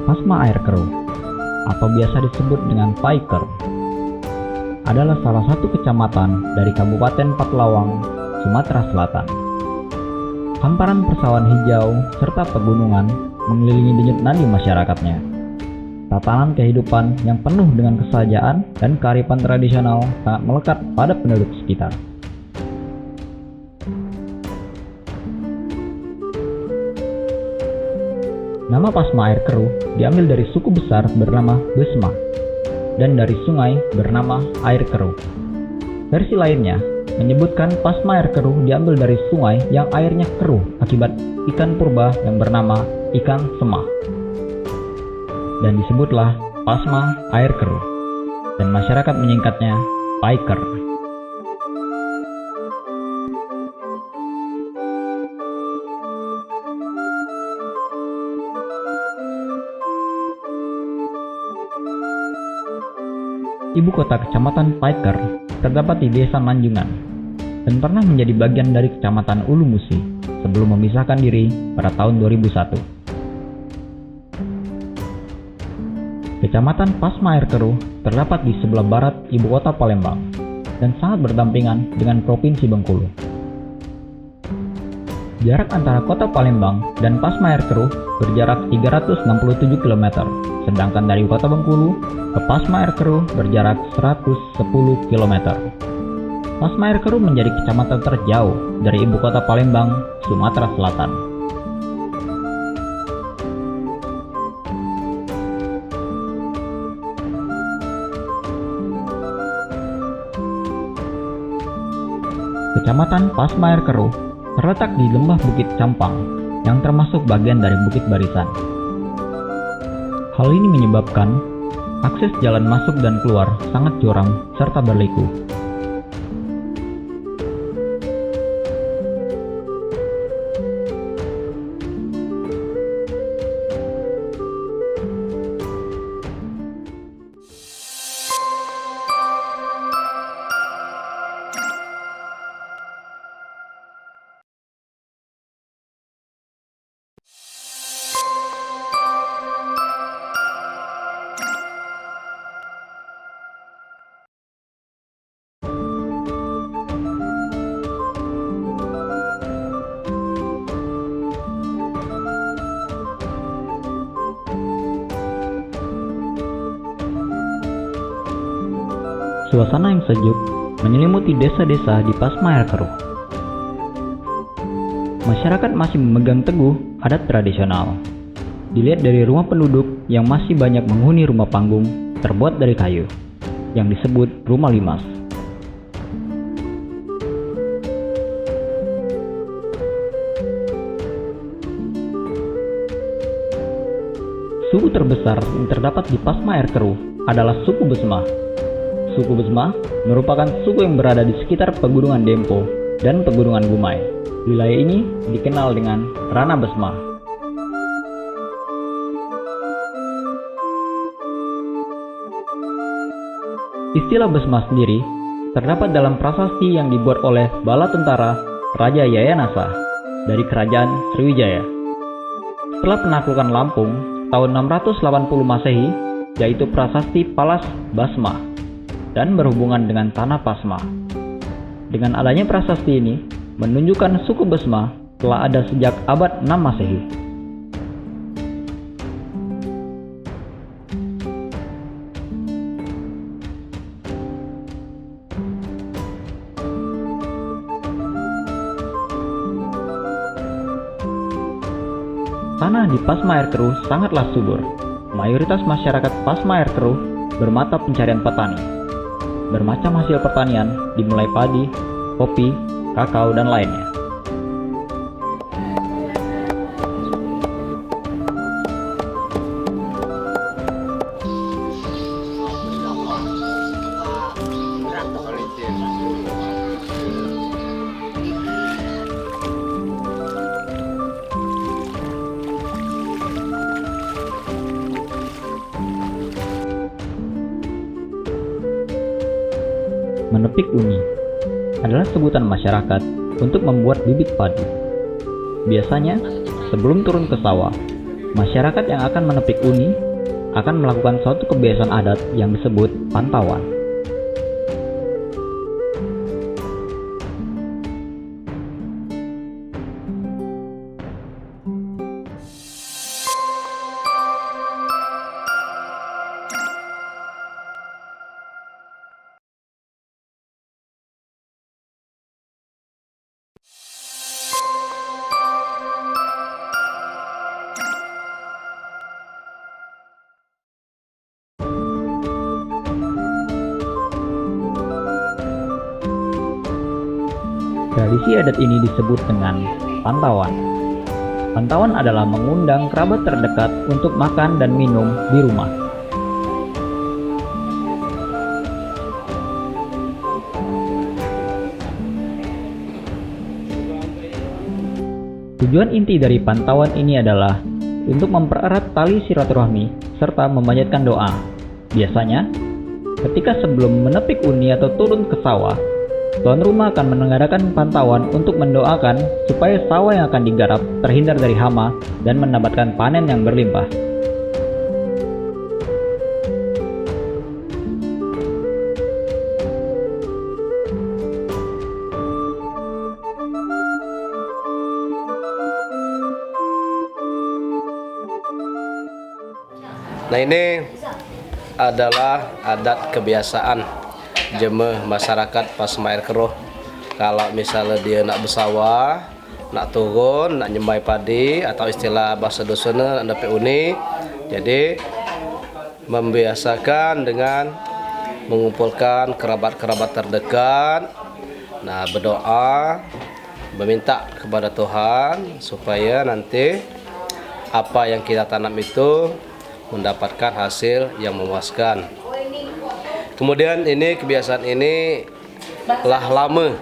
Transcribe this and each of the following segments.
Pasma Air Keruh, atau biasa disebut dengan Paiker, adalah salah satu kecamatan dari Kabupaten Patlawang, Sumatera Selatan. Hamparan persawahan hijau serta pegunungan mengelilingi denyut nadi masyarakatnya. Tatanan kehidupan yang penuh dengan kesejahteraan dan kearifan tradisional sangat melekat pada penduduk sekitar. Nama Pasma Air Keruh diambil dari suku besar bernama Besma dan dari sungai bernama Air Keruh. Versi lainnya menyebutkan Pasma Air Keruh diambil dari sungai yang airnya keruh akibat ikan purba yang bernama ikan semah. Dan disebutlah Pasma Air Keruh, dan masyarakat menyingkatnya Paiker. Ibu kota Kecamatan Paiker terdapat di Desa Manjungan dan pernah menjadi bagian dari Kecamatan Ulu Musi sebelum memisahkan diri pada tahun 2001. Kecamatan Pasma Air Keruh terdapat di sebelah barat ibu kota Palembang dan sangat berdampingan dengan Provinsi Bengkulu. Jarak antara kota Palembang dan Pasma Air Keruh berjarak 367 km, sedangkan dari kota Bengkulu ke Pasma Air Keruh berjarak 110 km. Pasma Air Keruh menjadi kecamatan terjauh dari ibu kota Palembang, Sumatera Selatan. Kecamatan Pasma Air Keruh terletak di lembah Bukit Campang yang termasuk bagian dari Bukit Barisan. Hal ini menyebabkan akses jalan masuk dan keluar sangat curam serta berliku. Suasana yang sejuk menyelimuti desa-desa di Pasma Air Keruh. Masyarakat masih memegang teguh adat tradisional. Dilihat dari rumah penduduk yang masih banyak menghuni rumah panggung terbuat dari kayu, yang disebut rumah limas. Suku terbesar yang terdapat di Pasma Air Keruh adalah suku Besma. Suku Besma merupakan suku yang berada di sekitar Pegunungan Dempo dan Pegunungan Gumai. Wilayah ini dikenal dengan Ranah Besma. Istilah Besma sendiri terdapat dalam prasasti yang dibuat oleh bala tentara Raja Yayanasa dari Kerajaan Sriwijaya. Setelah penaklukan Lampung tahun 680 Masehi, yaitu prasasti Palas Basma, dan berhubungan dengan tanah Pasma. Dengan adanya prasasti ini, menunjukkan suku Besma telah ada sejak abad 6 Masehi. Tanah di Pasma Air Keruh sangatlah subur. Mayoritas masyarakat Pasma Air Keruh bermata pencarian petani. Bermacam hasil pertanian dimulai padi, kopi, kakao, dan lainnya. Menepik uni adalah sebutan masyarakat untuk membuat bibit padi. Biasanya, sebelum turun ke sawah, masyarakat yang akan menepik uni akan melakukan suatu kebiasaan adat yang disebut pantauan. Tradisi adat ini disebut dengan pantauan. Pantauan adalah mengundang kerabat terdekat untuk makan dan minum di rumah. Tujuan inti dari pantauan ini adalah untuk mempererat tali silaturahmi serta memanjatkan doa. Biasanya, ketika sebelum menepik uni atau turun ke sawah, tuan rumah akan menengadakan pantauan untuk mendoakan supaya sawah yang akan digarap terhindar dari hama dan mendapatkan panen yang berlimpah. Nah, ini adalah adat kebiasaan jemaah masyarakat pas air keruh. Kalau misalnya dia nak bersawah, nak turun, nak nyemai padi, atau istilah bahasa dusunnya nak dapet uni, jadi membiasakan dengan mengumpulkan kerabat-kerabat terdekat, nah berdoa, meminta kepada Tuhan supaya nanti apa yang kita tanam itu mendapatkan hasil yang memuaskan. Kemudian ini kebiasaan ini telah lama.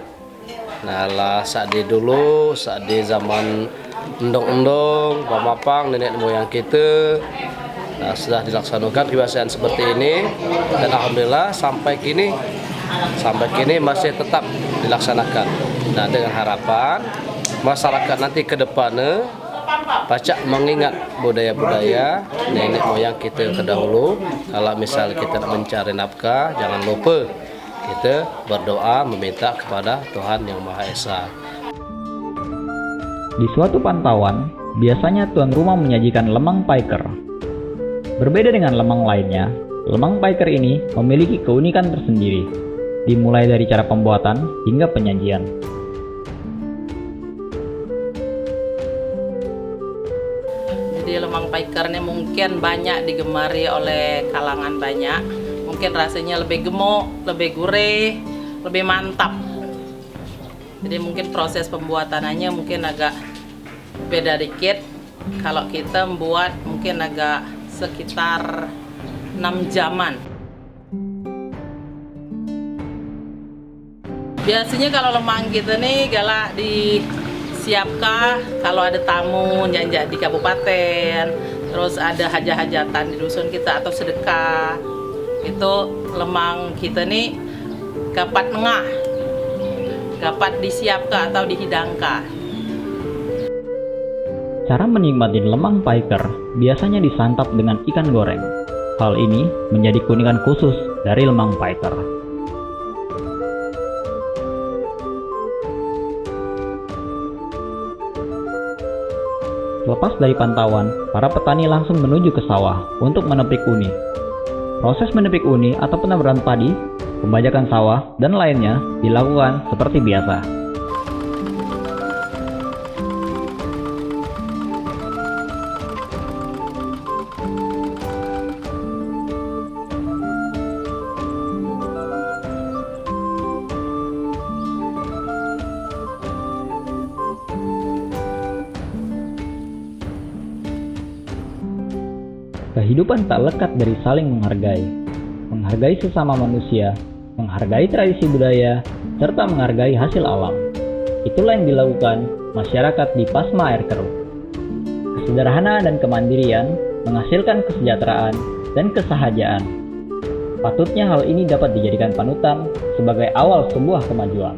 Nah, lah saat di dulu, saat di zaman endong-endong, pamapang, nenek moyang kita, nah, sudah dilaksanakan kebiasaan seperti ini, dan alhamdulillah sampai kini masih tetap dilaksanakan. Nah, dengan harapan masyarakat nanti ke depannya pacak mengingat budaya-budaya nenek moyang kita terdahulu. Kalau misal kita nak mencari nafkah, jangan lupa kita berdoa meminta kepada Tuhan Yang Maha Esa. Di suatu pantauan, biasanya tuan rumah menyajikan lemang paiker. Berbeda dengan lemang lainnya, lemang paiker ini memiliki keunikan tersendiri, dimulai dari cara pembuatan hingga penyajian. Jadi lemang paiker ini mungkin banyak digemari oleh kalangan banyak. Mungkin rasanya lebih gemuk, lebih gurih, lebih mantap. Jadi mungkin proses pembuatannya mungkin agak beda dikit. Kalau kita membuat mungkin agak sekitar 6 jaman. Biasanya kalau lemang kita nih galak disiapkan kalau ada tamu janjak di kabupaten, terus ada hajat-hajatan di dusun kita atau sedekah. Itu lemang kita nih dapat tengah, dapat disiapkan atau dihidangkan. Cara menikmati lemang paiker biasanya disantap dengan ikan goreng. Hal ini menjadi keunikan khusus dari lemang paiker. Lepas dari pantauan, para petani langsung menuju ke sawah untuk menepik uni. Proses menepik uni atau penebaran padi, pembajakan sawah, dan lainnya dilakukan seperti biasa. Kehidupan tak lekat dari saling menghargai sesama manusia, menghargai tradisi budaya, serta menghargai hasil alam. Itulah yang dilakukan masyarakat di Pasma Air Keruh. Kesederhanaan dan kemandirian menghasilkan kesejahteraan dan kesahajaan. Patutnya hal ini dapat dijadikan panutan sebagai awal sebuah kemajuan.